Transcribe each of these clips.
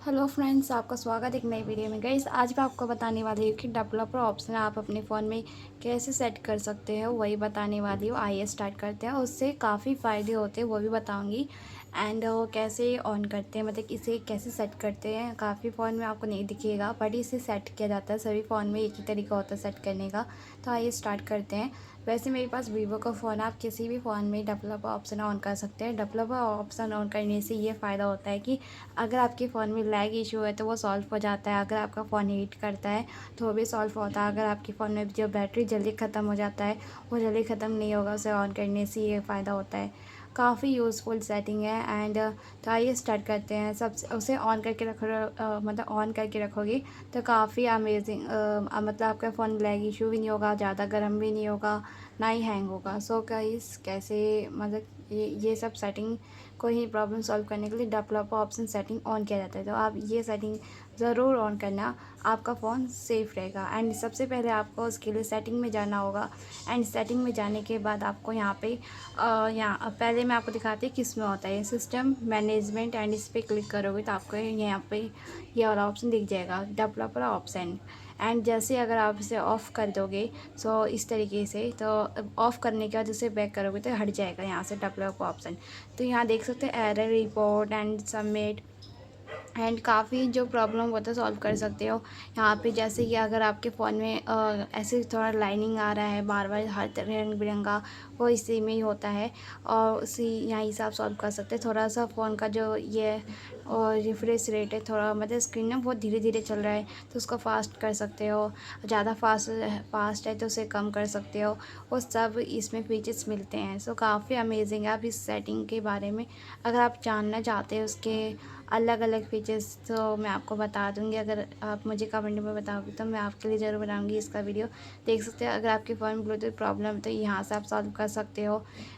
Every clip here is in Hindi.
हेलो फ्रेंड्स, आपका स्वागत है एक नई वीडियो में। गाइस, आज मैं आपको बताने वाली हूँ कि डेवलपर ऑप्शन आप अपने फ़ोन में कैसे सेट कर सकते हो, वही बताने वाली हूँ। आइए स्टार्ट करते हैं। उससे काफ़ी फ़ायदे होते हैं, वो भी बताऊँगी। एंड कैसे ऑन करते हैं, मतलब इसे कैसे सेट करते हैं। काफ़ी फ़ोन में आपको नहीं दिखेगा, बट इसे सेट किया जाता है। सभी फ़ोन में एक ही तरीका होता है सेट करने का। तो आइए स्टार्ट करते हैं। वैसे मेरे पास वीवो का फ़ोन है। आप किसी भी फ़ोन में डेवलपर ऑप्शन ऑन कर सकते हैं। डेवलपर ऑप्शन ऑन करने से ये फ़ायदा होता है कि अगर आपके फ़ोन में लैग इशू है तो वो सॉल्व हो जाता है। अगर आपका फ़ोन हीट करता है तो वो भी सॉल्व होता है। अगर आपके फ़ोन में जो बैटरी जल्दी ख़त्म हो जाता है वो जल्दी ख़त्म नहीं होगा। उसे ऑन करने से ये फ़ायदा होता है। काफ़ी यूज़फुल सेटिंग है। एंड तो आइए स्टार्ट करते हैं। सब उसे ऑन करके मतलब ऑन करके रखोगे तो काफ़ी अमेजिंग, मतलब आपका फ़ोन लैग इशू भी नहीं होगा, ज़्यादा गर्म भी नहीं होगा, ना ही हैंग होगा। सो गाइस, कैसे मतलब ये सब सेटिंग को ही प्रॉब्लम सॉल्व करने के लिए डेवलपर ऑप्शन सेटिंग ऑन किया जाता है। तो आप ये सेटिंग ज़रूर ऑन करना, आपका फ़ोन सेफ़ रहेगा। एंड सबसे पहले आपको उसके लिए सेटिंग में जाना होगा। एंड सेटिंग में जाने के बाद आपको यहाँ पे यहाँ पहले मैं आपको दिखाती हूँ किस में होता है। सिस्टम मैनेजमेंट, एंड इस पर क्लिक करोगे तो आपको यहाँ पे ये वाला ऑप्शन दिख जाएगा, डेवलपर ऑप्शन। एंड जैसे अगर आप इसे ऑफ़ कर दोगे सो इस तरीके से, तो ऑफ़ करने के बाद उसे बैक करोगे तो हट जाएगा यहाँ से डेवलपर ऑप्शन। तो यहाँ देख सकते हैं error report and submit. And काफ़ी जो प्रॉब्लम होता है सॉल्व कर सकते हो यहाँ पे। जैसे कि अगर आपके फ़ोन में ऐसे थोड़ा लाइनिंग आ रहा है बार बार हर रंग बिरंगा, वो इसी में ही होता है। और उसी यहाँ से आप सॉल्व कर सकते हैं। थोड़ा सा फ़ोन का जो ये और रिफ्रेश रेट है, थोड़ा मतलब स्क्रीन ना बहुत धीरे धीरे चल रहा है तो उसको फास्ट कर सकते हो। ज़्यादा फास्ट है तो उसे कम कर सकते हो। वो सब इसमें फीचर्स मिलते हैं। सो काफ़ी अमेजिंग है। आप इस सेटिंग के बारे में अगर आप जानना चाहते हैं उसके अलग अलग फीचर्स, तो मैं आपको बता दूंगी। अगर आप मुझे कमेंट में बताओगे तो मैं आपके लिए ज़रूर बनाऊंगी इसका वीडियो। देख सकते हैं अगर आपके फ़ोन में ब्लूटूथ प्रॉब्लम है तो यहाँ से आप सॉल्व कर सकते हो।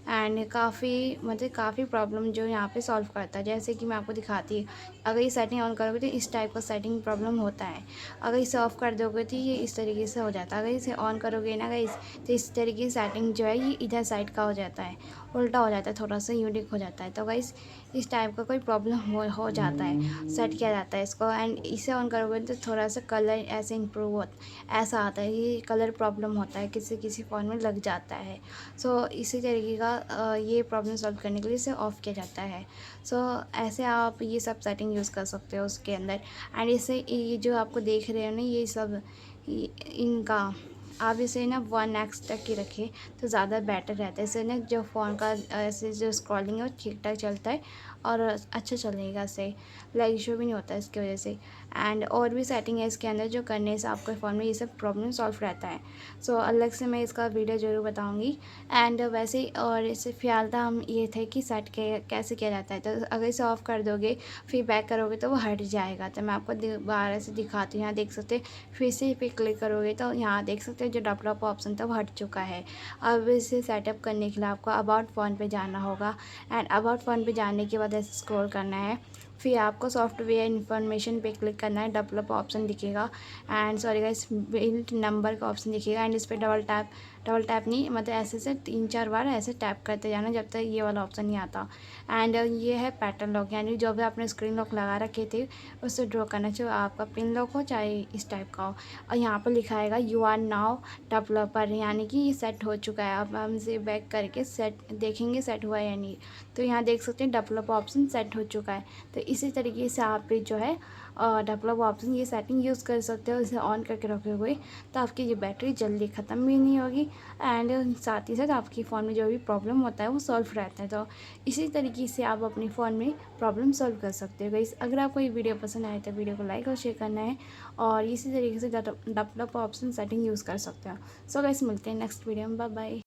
एंड काफ़ी मतलब काफ़ी प्रॉब्लम जो यहाँ पे सॉल्व करता है। जैसे कि मैं आपको दिखाती हूँ, अगर ये सेटिंग ऑन करोगे तो इस टाइप का सेटिंग प्रॉब्लम होता है। अगर इसे ऑफ़ कर दोगे तो ये इस तरीके से हो जाता है। अगर इसे ऑन करोगे ना गाइस तो इस तरीके की सेटिंग जो है ये इधर साइड का हो जाता है, उल्टा हो जाता है, थोड़ा सा यूनिक हो जाता है। तो गाइस इस टाइप का कोई प्रॉब्लम हो जाता है, सेट किया जाता है इसको। एंड इसे ऑन करोगे तो थोड़ा सा कलर ऐसे इम्प्रूव होता, ऐसा आता है। ये कलर प्रॉब्लम होता है, किसी किसी फ़ोन में लग जाता है। सो इसी तरीके का ये प्रॉब्लम सॉल्व करने के लिए इसे ऑफ़ किया जाता है। सो ऐसे आप ये सब सेटिंग यूज़ कर सकते हो उसके अंदर। एंड इससे ये जो आपको देख रहे हो ना ये सब इनका आप इसे ना 1x तक की रखें तो ज़्यादा बेटर रहता है। इससे ना जो फ़ोन का ऐसे जो स्क्रॉलिंग है वो ठीक ठाक चलता है और अच्छा चलेगा। इससे लैग इशू भी नहीं होता है इसकी वजह से। एंड और भी सेटिंग है इसके अंदर जो करने से आपके फ़ोन में ये सब प्रॉब्लम सॉल्व रहता है। सो अलग से मैं इसका वीडियो ज़रूर बताऊँगी। एंड वैसे ही और इसे फ़िलहाल तो हम ये थे कि सेट के कैसे किया जाता है। तो अगर इसे ऑफ़ कर दोगे फिर बैक करोगे तो वो हट जाएगा। तो मैं आपको दोबारा से दिखाती हूँ। यहाँ देख सकते हैं फिर से पे क्लिक करोगे तो यहाँ देख सकते हैं जो डेवलपर ऑप्शन था वो हट चुका है। अब इसे सेटअप करने के लिए आपको अबाउट फ़ोन पे जाना होगा। एंड अबाउट फ़ोन पे जाने के बाद ऐसे स्क्रॉल करना है। फिर आपको सॉफ्टवेयर इन्फॉर्मेशन पे क्लिक करना है, डेवलपर ऑप्शन दिखेगा। And sorry guys, build number का ऑप्शन दिखेगा। एंड इस पर डबल टैप नहीं, मतलब ऐसे से 3-4 बार ऐसे टैप करते जाना जब तक ये वाला ऑप्शन नहीं आता। एंड ये है पैटर्न लॉक, यानी जो भी आपने स्क्रीन लॉक लगा रखे थे उससे ड्रॉ करना चाहिए, आपका पिन लॉक हो चाहे इस टाइप का हो। और यहाँ पर लिखा है यू आर नाउ डेवलपर, यानी कि ये सेट हो चुका है। अब हम इसे बैक करके सेट देखेंगे सेट हुआ है या नहीं। तो यहाँ देख सकते हैं डेवलपर ऑप्शन सेट हो चुका है। तो इसी तरीके से आप भी जो है डेवलपर ऑप्शन ये सेटिंग यूज़ कर सकते हो। इसे ऑन करके रखोगे तो आपकी ये बैटरी जल्दी ख़त्म भी नहीं होगी। एंड साथ ही साथ आपकी फ़ोन में जो भी प्रॉब्लम होता है वो सॉल्व रहता है। तो इसी तरीके से आप अपने फ़ोन में प्रॉब्लम सॉल्व कर सकते हो गाइस। अगर आपको ये वीडियो पसंद आए तो वीडियो को लाइक और शेयर करना है और इसी तरीके से डेवलपर ऑप्शन सेटिंग यूज़ कर सकते हो। सो गाइस, मिलते हैं नेक्स्ट वीडियो में। Bye bye.